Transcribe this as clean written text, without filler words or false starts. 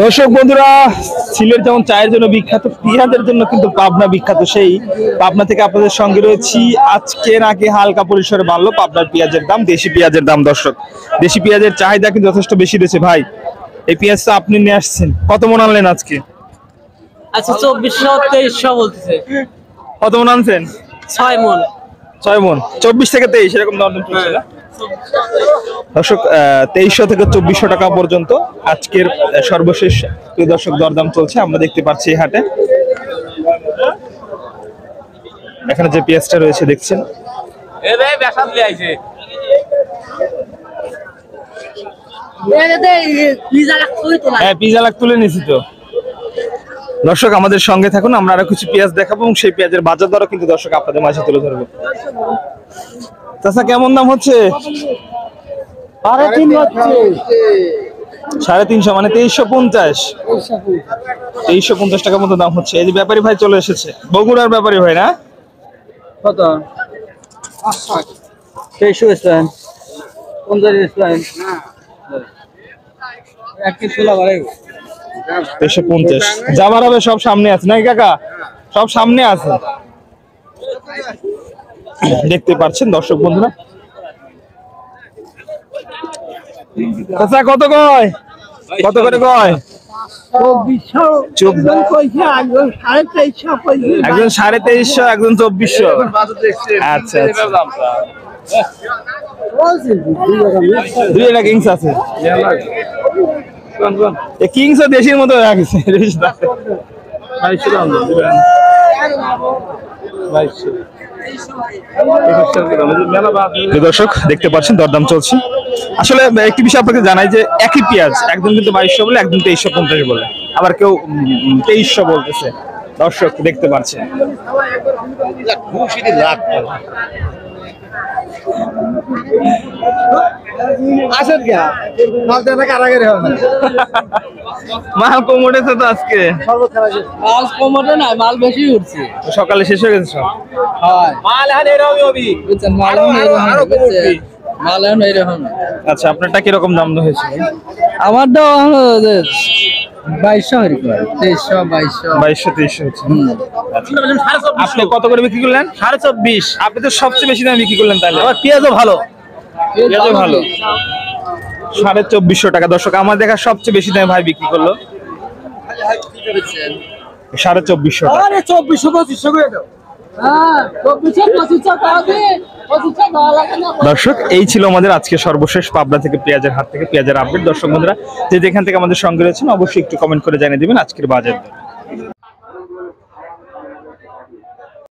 দর্শক বন্ধুরা, সিলেট যেমন চায়ের জন্য বিখ্যাত, পেঁয়াজের জন্য কিন্তু পাবনা বিখ্যাত। সেই পাবনা থেকে আপনাদের সঙ্গে রয়েছি। আজকে নাকি হালকা পরিসরে বাড়লো পাবনার পেঁয়াজের দাম, দেশি পেঁয়াজের দাম। দর্শক, দেশি পেঁয়াজের চাহিদা কিন্তু যথেষ্ট বেশি রয়েছে। ভাই, এই পেঁয়াজটা আপনি নিয়ে আসছেন, কত মন আনলেন আজকে? আচ্ছা, 2400 2300 বলতেছে। কত মন আনছেন? 6 মন। 6 মন, 24 থেকে 23 এরকম দাম চলছে না দর্শক? 2300 থেকে 2400 টাকা পর্যন্ত আজকের সর্বশেষ দর্শক দরদাম চলছে, আমরা দেখতে পাচ্ছি এই হাটে। এখানে যে পেঁয়াজটা রয়েছে দেখছেন, হ্যাঁ পিজা লাগ তুলে নিয়েছি তো। দর্শক আমাদের সঙ্গে থাকুন, আমরা আরো কিছু পেঁয়াজ দেখাবো এবং সেই পেঁয়াজের বাজার দরও কিন্তু দর্শক আপনাদের মাঝে তুলে ধরবো। চাচা, কেমন দাম হচ্ছে? 350 মানে 2350। 2350 টাকার মতো দাম হচ্ছে। এই যে ব্যাপারী ভাই চলে এসেছে, বগুড়ার ব্যাপারী ভাই না? কত? 2300 ইসলাম 50 ইসলাম না 1 বাড়াই 2350 যাবার হবে। সব সামনে আছে নাকি কাকা? সব সামনে আছে, দেখতে পাচ্ছেন দর্শক বন্ধুরা। আচ্ছা, কত কয়, কত করে কয়? 2400, একজন 2350, একজন 2400। আচ্ছা আচ্ছা, দুই একটা কিংস আছে। কিংস দেশের মতো রাখছে। দর্শক দেখতে পাচ্ছেন দরদাম চলছে। আসলে একটি বিষয় আপনাকে জানাই যে একই পেঁয়াজ, একজন কিন্তু 2200 বলে, একজন 2350 বলে, আবার কেউ 2300 বলতেছে। দর্শক দেখতে পাচ্ছেন। মাল কম উঠেছে তো আজকে, মাল কমতে না, মাল বেশি উঠছে। সকালে শেষ হয়ে গেছে সব। মাল এখন এরকমই হবে, বুঝছেন? মাল এখন এরকম। আচ্ছা, আপনারটা কিরকম দাম হয়েছে? আমার দাম 2200 2200 2300 হচ্ছে। আপনি কত করে বিক্রি করলেন? 24.5। আপনি তো সবচেয়ে বেশি দামে বিক্রি করলেন তাহলে। আবার পেঁয়াজও ভালো, পেঁয়াজও ভালো। 2450 টাকা। দর্শক, আমার দেখা সবচেয়ে বেশি দামে ভাই বিক্রি করলো 2450 টাকা। 2400 করে দাও। দর্শক, এই ছিল আমাদের আজকে সর্বশেষ পাবনা থেকে পেঁয়াজের হাট থেকে পেঁয়াজের আপডেট। দর্শক বন্ধুরা, যে যেখান থেকে আমাদের সঙ্গে রয়েছেন অবশ্যই একটু কমেন্ট করে জানিয়ে দিবেন আজকের বাজার।